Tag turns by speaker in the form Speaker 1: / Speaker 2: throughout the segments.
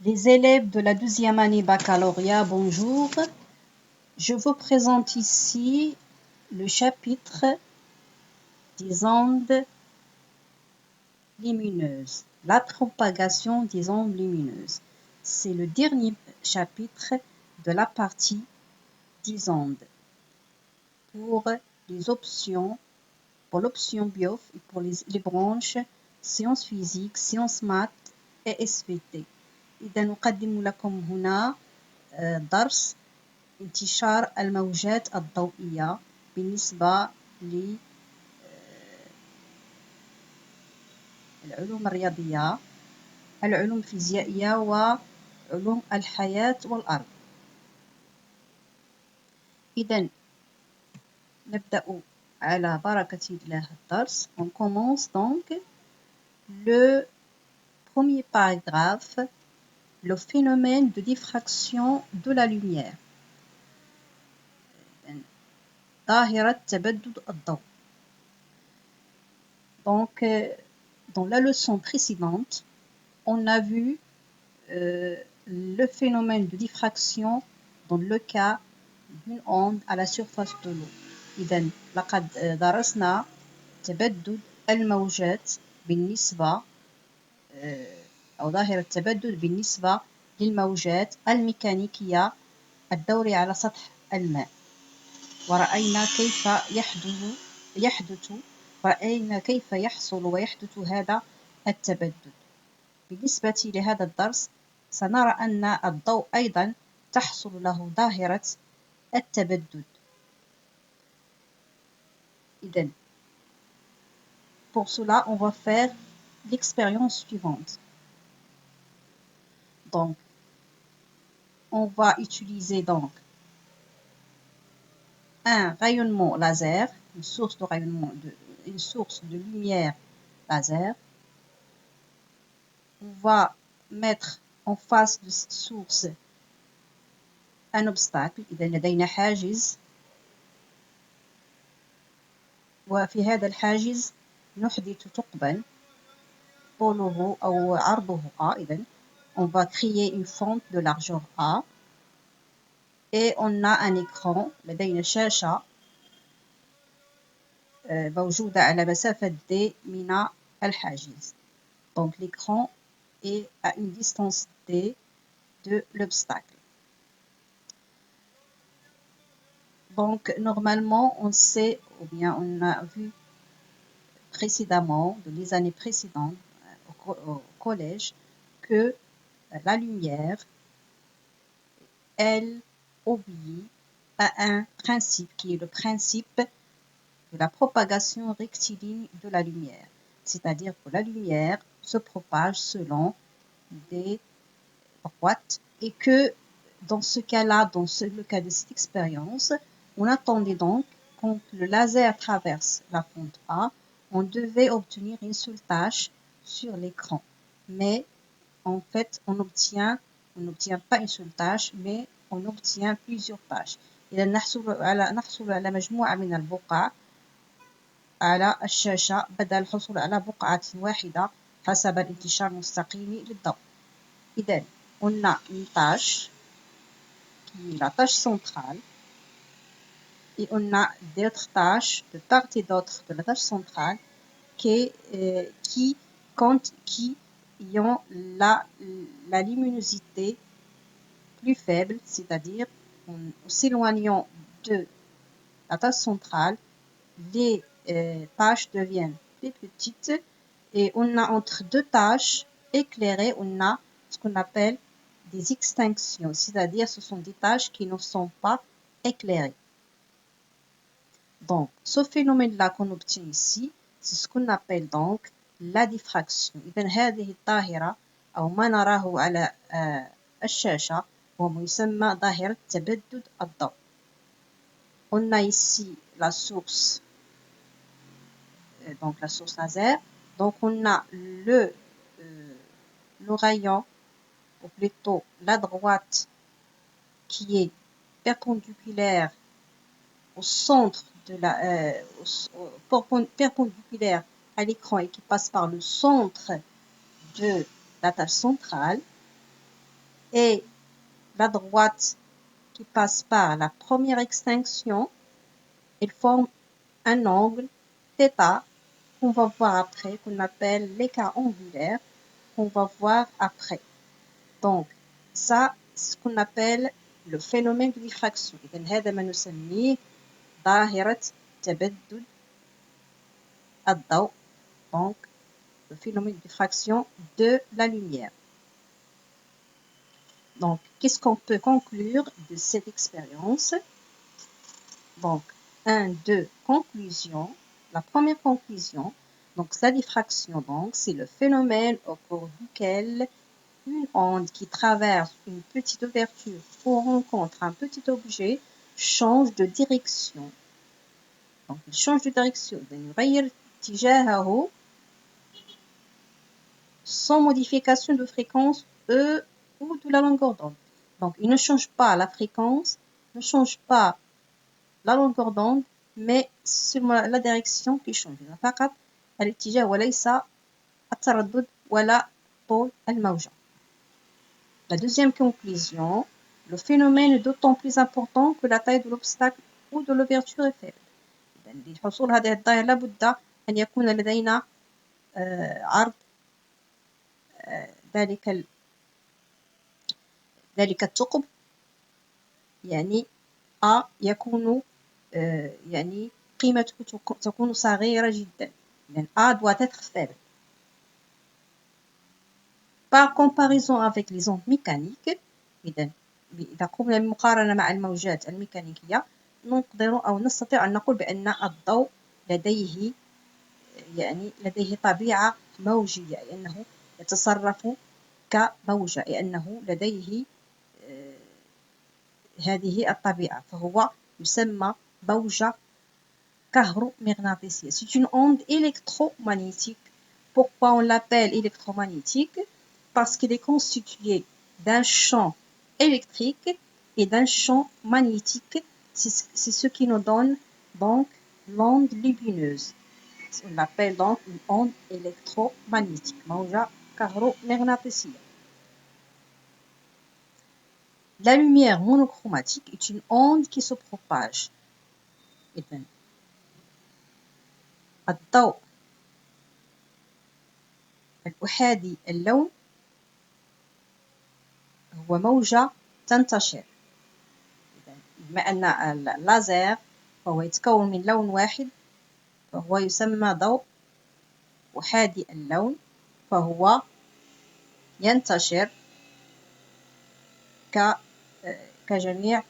Speaker 1: Les élèves de la 12e année baccalauréat, bonjour. Je vous présente ici le chapitre des ondes lumineuses, la propagation des ondes lumineuses. C'est le dernier chapitre de la partie des ondes. Pour les options, pour l'option BIOF et pour les branches sciences physiques, sciences maths et SVT. إذا نقدم لكم هنا درس انتشار الموجات الضوئية بالنسبة للعلوم الرياضية، العلوم الفيزيائية وعلوم الحياة والأرض. إذا نبدأ على بركة الله الدرس. On commence donc le premier paragraphe, le phénomène de diffraction de la lumière. ظاهرة تبدد الضوء. Donc, dans la leçon précédente, on a vu le phénomène de diffraction dans le cas d'une onde à la surface de l'eau. إذن لقد درسنا تبدد الموجات بالنسبة أو ظاهرة التبدد بالنسبة للموجات الميكانيكية الدورية على سطح الماء. ورأينا كيف ورأينا كيف يحصل ويحدث هذا التبدد. بالنسبة لهذا الدرس سنرى أن الضوء أيضا تحصل له ظاهرة التبدد. إذن pour cela on va faire l'expérience suivante. Donc on va utiliser donc un rayonnement laser, une source de rayonnement, une source de lumière laser. On va mettre en face de cette source un obstacle. إذا لدينا حاجز، وفي هذا الحاجز نحدث ثقبا طوله أو عرضه A. إذا on va créer une fente de largeur A et on a un écran. لدينا شاشة موجودة على مسافة D من الحاجز. Donc l'écran est à une distance D de l'obstacle. Donc normalement on sait, ou bien on a vu précédemment, dans les années précédentes au collège, que la lumière, elle obéit à un principe qui est le principe de la propagation rectiligne de la lumière. C'est-à-dire que la lumière se propage selon des droites et que dans ce cas-là, le cas de cette expérience, on attendait donc, quand le laser traverse la fente A, on devait obtenir une seule tâche sur l'écran. Mais en fait, on n'obtient pas une seule tâche, mais on obtient plusieurs tâches. إذا نحصل على مجموعة من البقع على الشاشة بدل الحصول على بقعة واحدة حسب الانتشار المستقيم للضوء. إذا on a une tâche qui est la tâche centrale et on a d'autres tâches de part et d'autre de la tâche centrale qui ont la luminosité plus faible, c'est-à-dire en s'éloignant de la tâche centrale, les tâches deviennent plus petites et on a entre deux tâches éclairées, on a ce qu'on appelle des extinctions, c'est-à-dire ce sont des tâches qui ne sont pas éclairées. Donc, ce phénomène-là qu'on obtient ici, c'est ce qu'on appelle donc la diffraction. إذن هذه الظاهرة أو ما نراه على الشاشة هو ما يسمى ظاهرة تبدد الضوء. On a ici la source, donc la source laser. Donc on a le rayon, ou plutôt la droite, qui est perpendiculaire au centre de perpendiculaire à l'écran et qui passe par le centre de la tâche centrale. et la droite qui passe par la première extinction, ils forment un angle θ qu'on va voir après, qu'on appelle l'écart angulaire, qu'on va voir après. Donc, ça, c'est ce qu'on appelle le phénomène de diffraction. إذن هذا ما نسميه ظاهرة تبدد الضوء. Donc, le phénomène de diffraction de la lumière. Donc, qu'est-ce qu'on peut conclure de cette expérience? Donc, 1, 2, conclusion. La première conclusion, donc la diffraction, donc, c'est le phénomène au cours duquel une onde qui traverse une petite ouverture ou rencontre un petit objet change de direction. Donc, il change de direction. يغير اتجاهه sans modification de fréquence E ou de la longueur d'onde. Donc, il ne change pas la fréquence, ne change pas la longueur d'onde, mais seulement la direction qui change. فقط الاتجاه وليس التردد ولا طول الموجة. La deuxième conclusion, le phénomène est d'autant plus important que la taille de l'obstacle ou de l'ouverture est faible. لحصول هذه الظاهرة لابد أن يكون لدينا عرض ذلك الثقب، يعني A يكون يعني قيمته تكون صغيرة جدا، لأن A doit être faible. Par comparaison avec les ondes mécaniques، إذا قمنا بالمقارنة مع الموجات الميكانيكية نقدر أو نستطيع أن نقول بأن الضوء لديه طبيعة موجية، لأنه يتصرف كموجة، لأنه لديه هذه الطبيعة، فهو يسمى موجة كهرومغناطيسية. C'est une onde électromagnétique. Pourquoi on l'appelle électromagnétique? Parce qu'il est constitué d'un champ électrique et d'un champ magnétique. C'est ce qui nous donne donc l'onde lumineuse. On l'appelle donc une onde électromagnétique. موجة كهرومغناطيسية. La lumière monochromatique est une onde qui se propage. إذن الضوء الأحادي اللون هو موجة تنتشر. بما أن اللازر فهو يتكون من لون واحد، فهو يسمى ضوء أحادي اللون، فهو ينتشر كجميع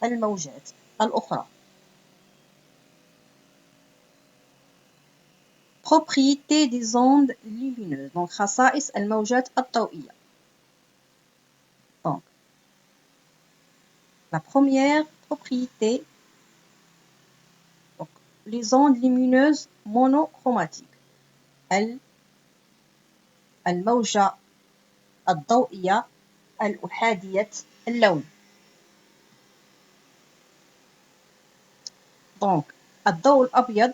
Speaker 1: الموجات الأخرى. Propriété des ondes lumineuses. Donc, خصائص الموجات الضوئية. Donc, la première propriété, donc, les ondes lumineuses monochromatiques. الموجة الضوئية الأحادية اللون. Donc, الضوء الأبيض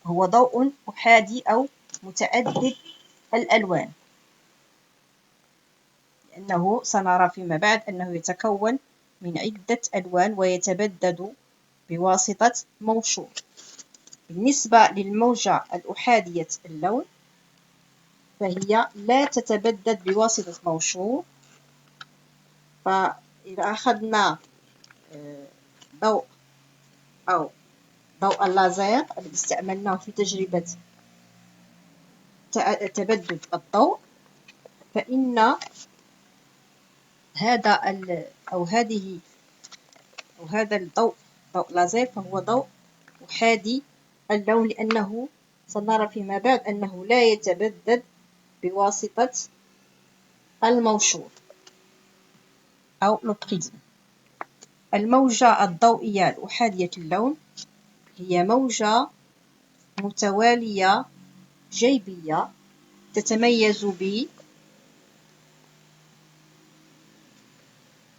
Speaker 1: هو ضوء أحادي أو متعدد الألوان، لأنه سنرى فيما بعد أنه يتكون من عدة ألوان ويتبدد بواسطة موشور. بالنسبة للموجة الأحادية اللون فهي لا تتبدد بواسطة موشور. فإذا أخذنا ضوء اللازر الذي استعملناه في تجربة تبدد الضوء، فإن هذا الضوء لازر فهو ضوء أحادي اللون، لأنه سنرى فيما بعد أنه لا يتبدد بواسطة الموشور أو البريزم. الموجة الضوئية الأحادية اللون هي موجة متوالية جيبية تتميز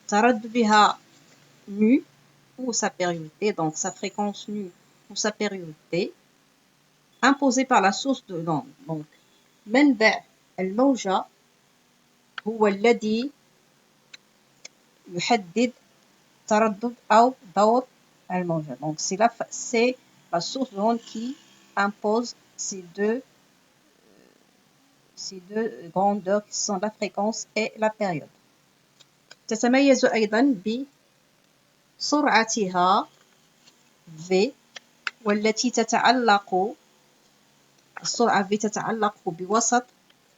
Speaker 1: بترددها nu ou sa périodicité, donc sa fréquence nu ou sa périodicité, imposé par la source de l'onde. Donc, منبع الموجة هو الذي يحدد تردد أو دور الموجة. Donc, c'est la source de l'onde qui impose ces deux grandeurs qui sont la fréquence et la période. تتميز أيضا بسرعتها V والتي السرعة V تتعلق بوسط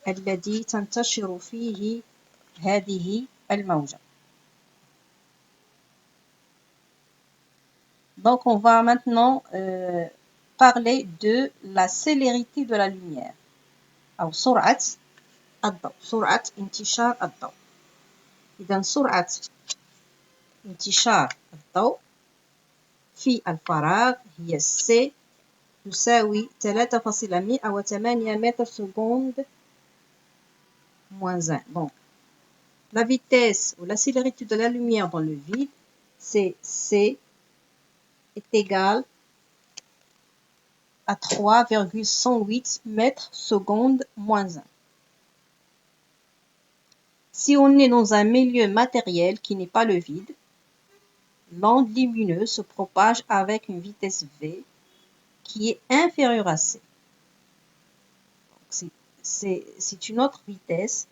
Speaker 1: الذي تنتشر فيه هذه الموجة. Donc on va maintenant parler de la célérité de la lumière. أو سرعة الضوء، سرعة انتشار الضوء. إذا سرعة انتشار الضوء في الفراغ هي C تساوي 3,108 متر seconde moins 1. Donc, la vitesse ou la célérité de la lumière dans le vide, c'est C est égal à 3,108 mètres seconde moins 1. Si on est dans un milieu matériel qui n'est pas le vide, l'onde lumineuse se propage avec une vitesse V qui est inférieure à C. C'est une autre vitesse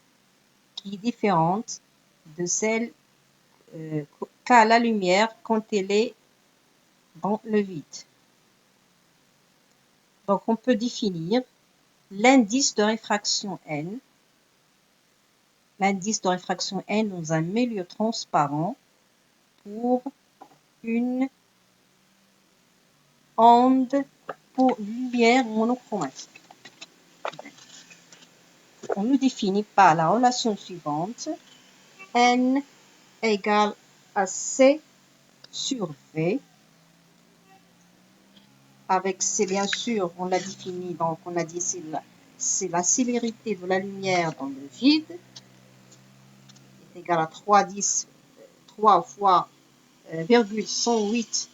Speaker 1: qui est différente de celle qu'a la lumière quand elle est dans le vide. Donc on peut définir l'indice de réfraction N. L'indice de réfraction N dans un milieu transparent pour une onde pour lumière monochromatique. On le définit par la relation suivante. N égale à C sur V. Avec C, bien sûr, on l'a défini, donc on a dit c'est la célérité de la lumière dans le vide. Est égal à 3 fois 108,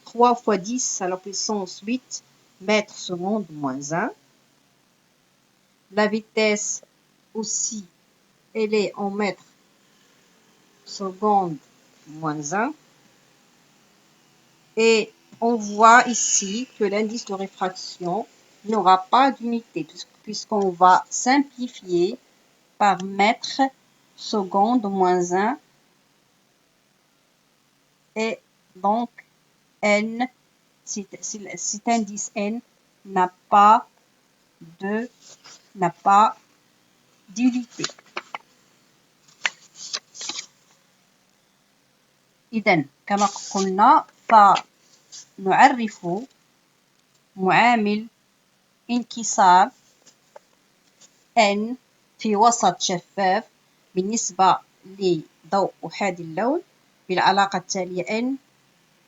Speaker 1: 3 fois 10 à la puissance 8 mètres seconde moins 1. La vitesse aussi, elle est en mètres seconde moins 1. Et on voit ici que l'indice de réfraction n'aura pas d'unité puisqu'on va simplifier par mètre seconde moins 1 et donc N, cet indice N n'a pas d'unité. إذن كما قلنا فنعرف معامل انكسار N في وسط شفاف بالنسبة لضوء أحادي اللون بالعلاقة التالية N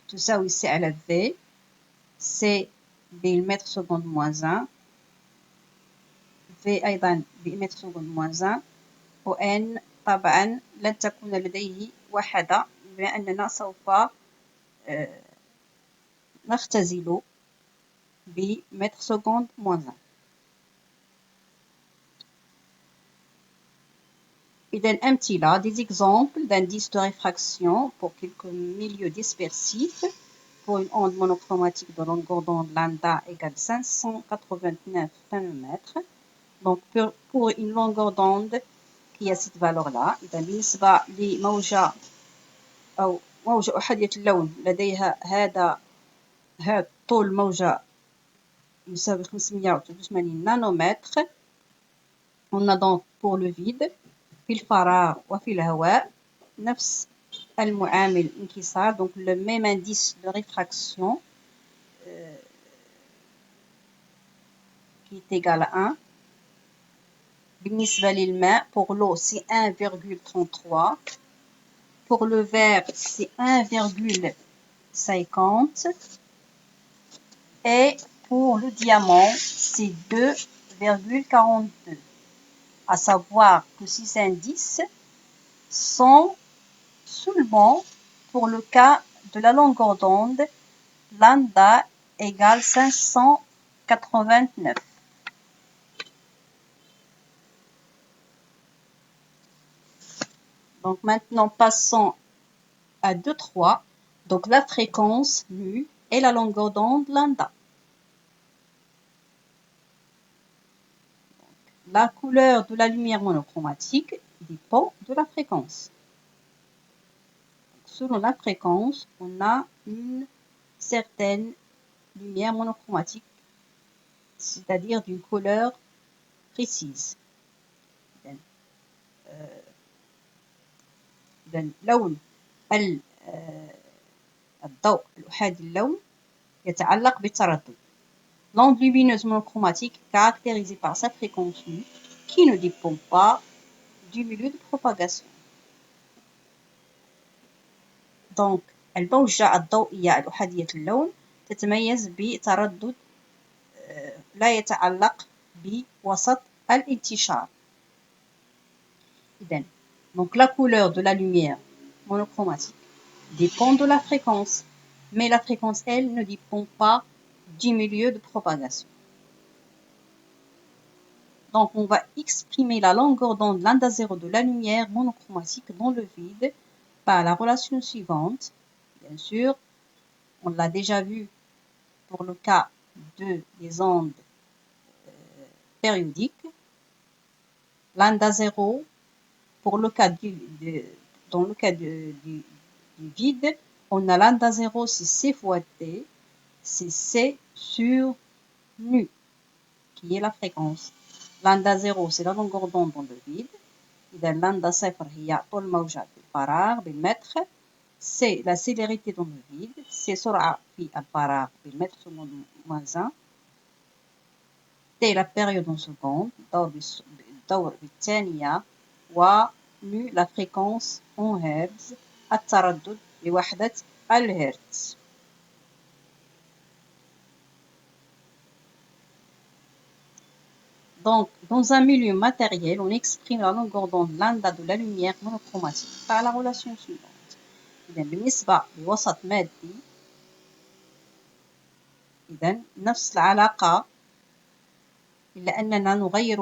Speaker 1: تساوي C على V C بالمتر سكوند موان 1 V أيضا بالمتر سكوند موان 1 و N طبعا لن تكون لديه وحدة بما أننا سوف نختزل بمتر سكوند موان 1. إذن أمثلة des exemples d'indices de réfraction pour quelques milieux dispersifs pour une onde monochromatique de longueur d'onde lambda égale 589 nanomètres. Donc pour une longueur d'onde qui a cette valeur-là، إذا بالنسبة لموجة أو موجة أحادية اللون لديها هذا طول الموجة يساوي 583 نانومتر. On a donc pour le vide في الفراغ وفي الهواء نفس المعامل الانكسار donc le même indice de réfraction qui est égal à 1. بالنسبة للماء pour l'eau c'est 1,33. Pour le verre c'est 1,50 et pour le diamant c'est 2,42. À savoir que ces indices sont seulement pour le cas de la longueur d'onde lambda égale 589 89. Donc maintenant, passons à 2,3. Donc la fréquence mu et la longueur d'onde lambda. La couleur de la lumière monochromatique dépend de la fréquence. Selon la fréquence, on a une certaine lumière monochromatique, c'est-à-dire d'une couleur précise. إذن لون الضوء الأحادي اللون يتعلق بالتردد. L'onde lumineuse monochromatique caractérisée par sa fréquence nue qui ne dépend pas du milieu de propagation. Donc الموجة الضوئية الأحادية اللون تتميز بتردد لا يتعلق بوسط الانتشار. إذن donc la couleur de la lumière monochromatique dépend de la fréquence, mais la fréquence, elle, ne dépend pas du milieu de propagation. Donc, on va exprimer la longueur d'onde lambda 0 de la lumière monochromatique dans le vide par la relation suivante. Bien sûr, on l'a déjà vu pour le cas des ondes périodiques. Lambda 0, pour le cas dans le cas du vide, on a lambda 0, c'est C fois T, c'est C sur nu, qui est la fréquence. Lambda 0, c'est la longueur d'onde dans le vide. إذا lambda 0 هي طول موجة بالفراغ بالمتر. C'est la célérité dans le vide. C'est سرعة في الفراغ بالمتر sur moins 1. T la période en secondes. الدور بالثانية. nu la fréquence en hertz. التردد بوحدة الهرتز. Donc, dans un milieu matériel, on exprime la longueur d'onde lambda de la lumière monochromatique par la relation suivante. إذن بالنسبة لوسط مادي، إذن نفس العلاقة إلا أننا نغير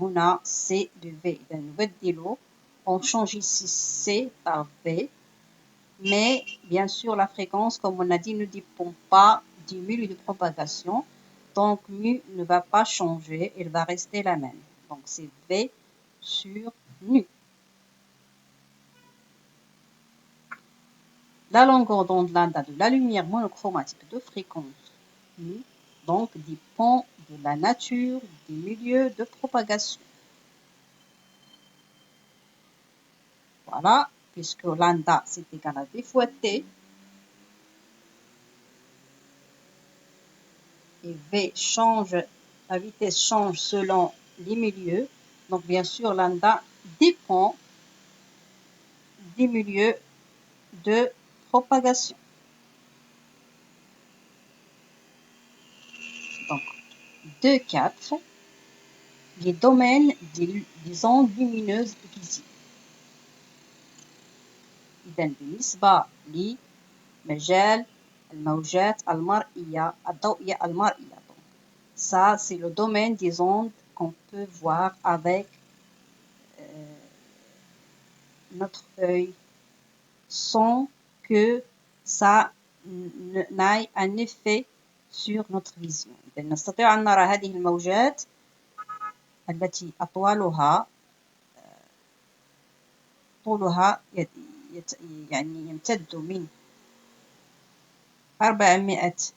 Speaker 1: هنا C de V. إذن نبدل، on change ici C par V, mais bien sûr la fréquence, comme on a dit, ne dépend pas du milieu de propagation. Donc, mu ne va pas changer, elle va rester la même. Donc, c'est V sur nu. La longueur d'onde lambda de la lumière monochromatique de fréquence nu, donc, dépend de la nature du milieu de propagation. Voilà, puisque lambda, c'est égal à V fois T. Et V change, la vitesse change selon les milieux. Donc, bien sûr, lambda dépend des milieux de propagation. Donc, 2,4, les domaines des ondes lumineuses visibles. إذن بالنسبة لمجال الموجات المرئية الضوئية المرئية. Ça, c'est le domaine des ondes qu'on peut voir avec notre œil sans que ça n'aille un effet sur notre vision. إذن نستطيع أن نرى هذه الموجات التي طولها يعني يمتد من 400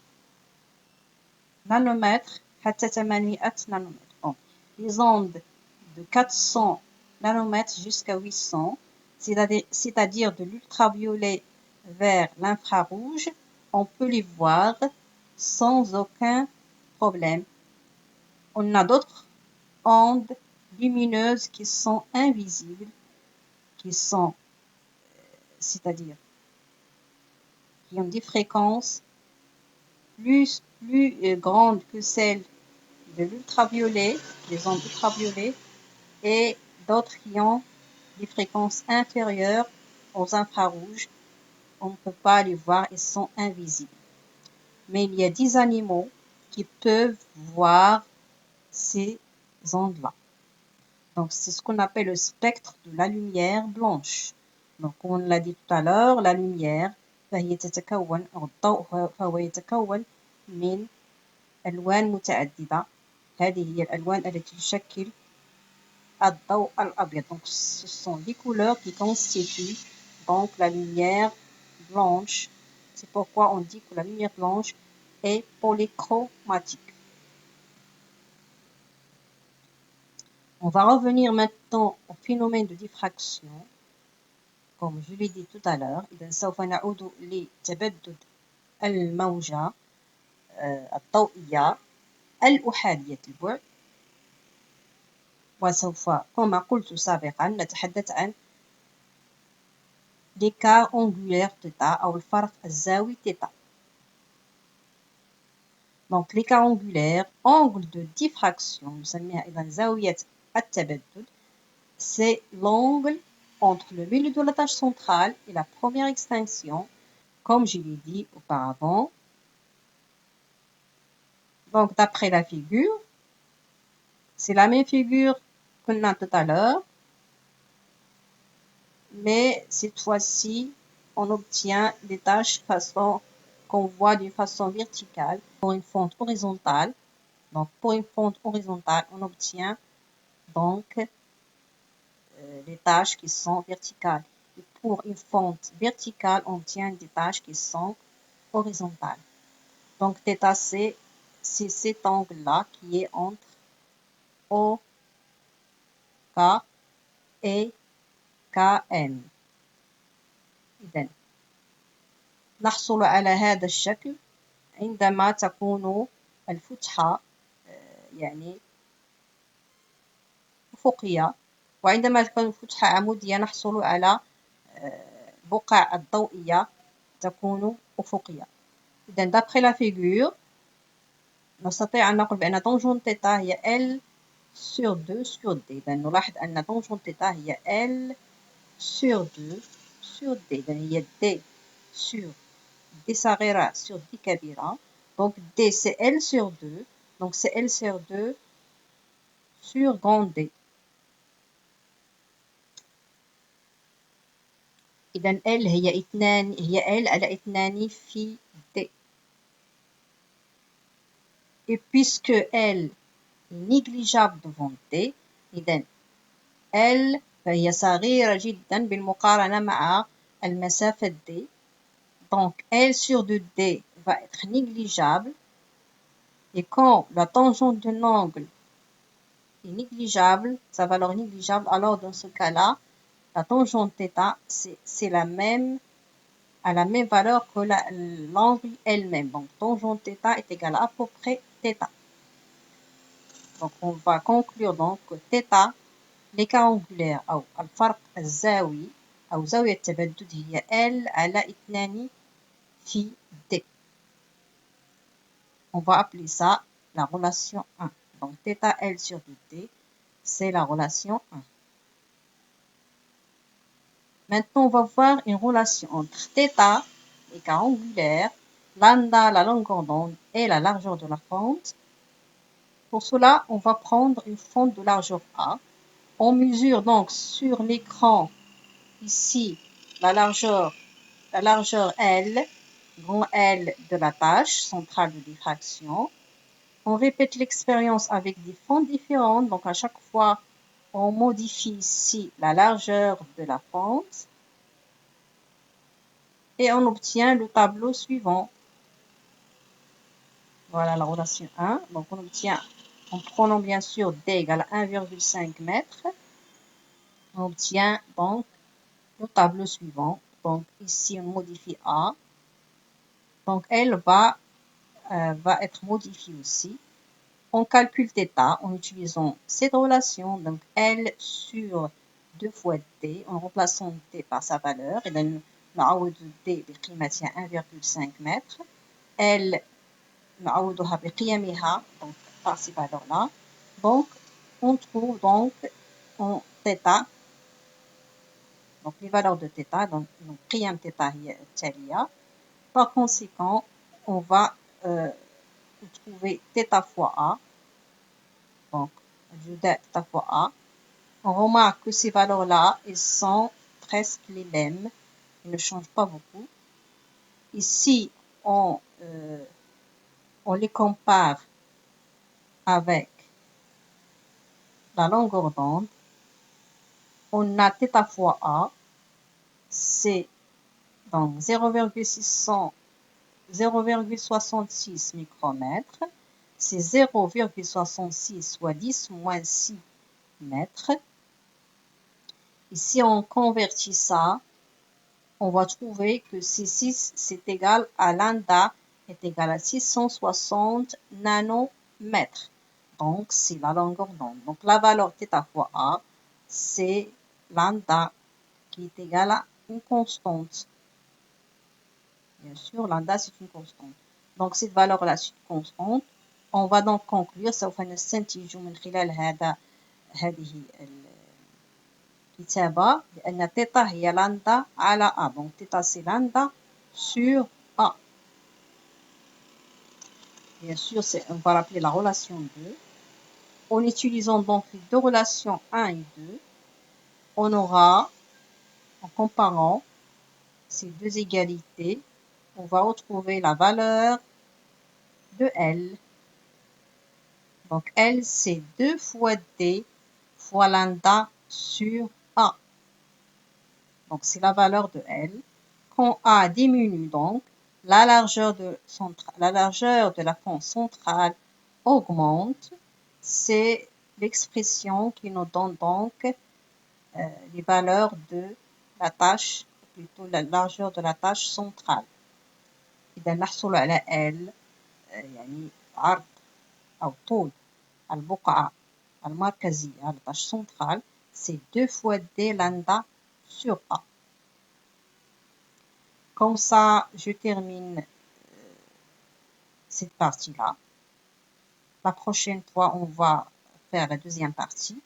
Speaker 1: nanomètres حتى 800 nanomètres. Donc, les ondes de 400 nanomètres jusqu'à 800, c'est-à-dire de l'ultraviolet vers l'infrarouge, on peut les voir sans aucun problème. On a d'autres ondes lumineuses qui sont invisibles, qui sont, c'est-à-dire qui ont des fréquences plus grandes que celles de l'ultraviolet, des ondes ultraviolets, et d'autres qui ont des fréquences inférieures aux infrarouges. On ne peut pas les voir, ils sont invisibles. Mais il y a 10 animaux qui peuvent voir ces ondes-là. Donc, c'est ce qu'on appelle le spectre de la lumière blanche. Donc, on l'a dit tout à l'heure, la lumière, فهي تتكون أو الضوء فهو يتكون من ألوان متعددة. هذه هي الألوان التي تشكل الضوء الأبيض. Donc, ce sont les couleurs qui constituent donc la lumière blanche. C'est pourquoi on dit que la lumière blanche est polychromatique. On va revenir maintenant au phénomène de diffraction. Comme je l'ai dit tout à l'heure, إذا سوف نعود لتبدد الموجة الضوئية الأحادية البعد، وسوف كما قلت سابقا نتحدث عن l'écart angulaire θ أو الفرق الزاوي θ. Donc l'écart angulaire, angle de diffraction, نسميها أيضا زاوية التبدد, c'est l'angle entre le milieu de la tâche centrale et la première extinction, comme je l'ai dit auparavant. Donc d'après la figure, c'est la même figure qu'on a tout à l'heure, mais cette fois-ci, on obtient des tâches qu'on voit d'une façon verticale pour une fente horizontale. Donc pour une fente horizontale, on obtient donc les tâches qui sont verticales. Et pour une fente verticale, on obtient des tâches qui sont horizontales. Donc θ, c'est cet angle-là qui est entre OK et KM. إذن نحصل على هذا الشكل عندما تكون الفتحة يعني أفقية، وعندما تكون الفتحة عمودية نحصل على بقع الضوئية تكون أفقية. إذن d'après la figure نستطيع أن نقول بأن طنجون θ هي L sur 2 sur D. إذن نلاحظ أن طنجون θ هي L sur 2 sur D. إذن هي D sur D صغيرة sur D كبيرة. Donc D c'est L sur 2. Donc c'est L sur 2 sur grand D. إذن L هي L على 2 في D. Et puisque L est négligeable devant D, إذن L فهي صغيرة جدا بالمقارنة مع المسافة D. Donc L sur 2D va être négligeable. Et quand la tangente d'un angle est négligeable, sa valeur est négligeable, alors dans ce cas-là, la tangente θ, c'est la même, à la même valeur que l'angle elle-même. Donc tangente θ est égale à peu près θ. Donc on va conclure donc que θ, l'écart angulaire أو الفرق الزاوي أو زاوية التبدد هي L على 2 في D. On va appeler ça la relation 1. Donc θ L sur 2D, c'est la relation 1. Maintenant, on va voir une relation entre θ, l'écart angulaire, lambda, la longueur d'onde, et la largeur de la fente. Pour cela, on va prendre une fente de largeur A. On mesure donc sur l'écran ici la largeur L, grand L de la tâche centrale de diffraction. On répète l'expérience avec des fentes différentes. Donc à chaque fois, on modifie ici la largeur de la fente. Et on obtient le tableau suivant. Voilà la relation 1. Donc on obtient, en prenant bien sûr D égale à 1,5 m, on obtient donc le tableau suivant. Donc ici on modifie A. Donc elle va être modifiée aussi. On calcule θ en utilisant cette relation. Donc L sur 2 fois D en remplaçant D par sa valeur. Et donc نعوض D بقيمتها 1,5 m. L نعوضها بقيمها donc par ces valeurs-là. Donc on trouve donc en θ donc les valeurs de θ donc قيم θ هي التالية. Par conséquent, on va vous trouvez θ fois A. Donc, θ fois A. On remarque que ces valeurs-là, elles sont presque les mêmes. Elles ne changent pas beaucoup. Ici, on les compare avec la longueur d'onde. On a θ fois A, c'est donc 0,66 micromètres. C'est 0,66 soit 10 moins 6 mètres. Ici, on convertit ça. On va trouver que C6, c'est égal à lambda, est égal à 660 nanomètres. Donc, c'est la longueur d'onde. Donc, la valeur θ fois A, c'est lambda qui est égal à une constante. Bien sûr, lambda, c'est une constante. Donc, cette valeur-là, c'est une constante. On va donc conclure سوف نستنتج من خلال هذه الكتابة بأن θ هي lambda على A. Donc, θ, c'est lambda sur A. Bien sûr, on va l'appeler la relation 2. En utilisant donc les deux relations 1 et 2, on aura, en comparant ces deux égalités, on va retrouver la valeur de L. Donc, L, c'est 2 fois D fois lambda sur A. Donc, c'est la valeur de L. Quand A diminue, donc, la largeur de la pente centrale augmente. C'est l'expression qui nous donne donc les valeurs de la tâche, plutôt la largeur de la tâche centrale. إذا نحصل على L يعني عرض أو طول البقعة المركزية la tâche centrale, c'est 2 fois D lambda sur A. Comme ça, je termine cette partie-là. La prochaine fois, on va faire la deuxième partie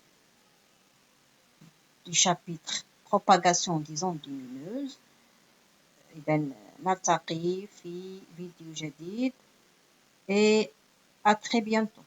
Speaker 1: du chapitre propagation des ondes lumineuses. إذا نلتقي في فيديو جديد et à très bientôt.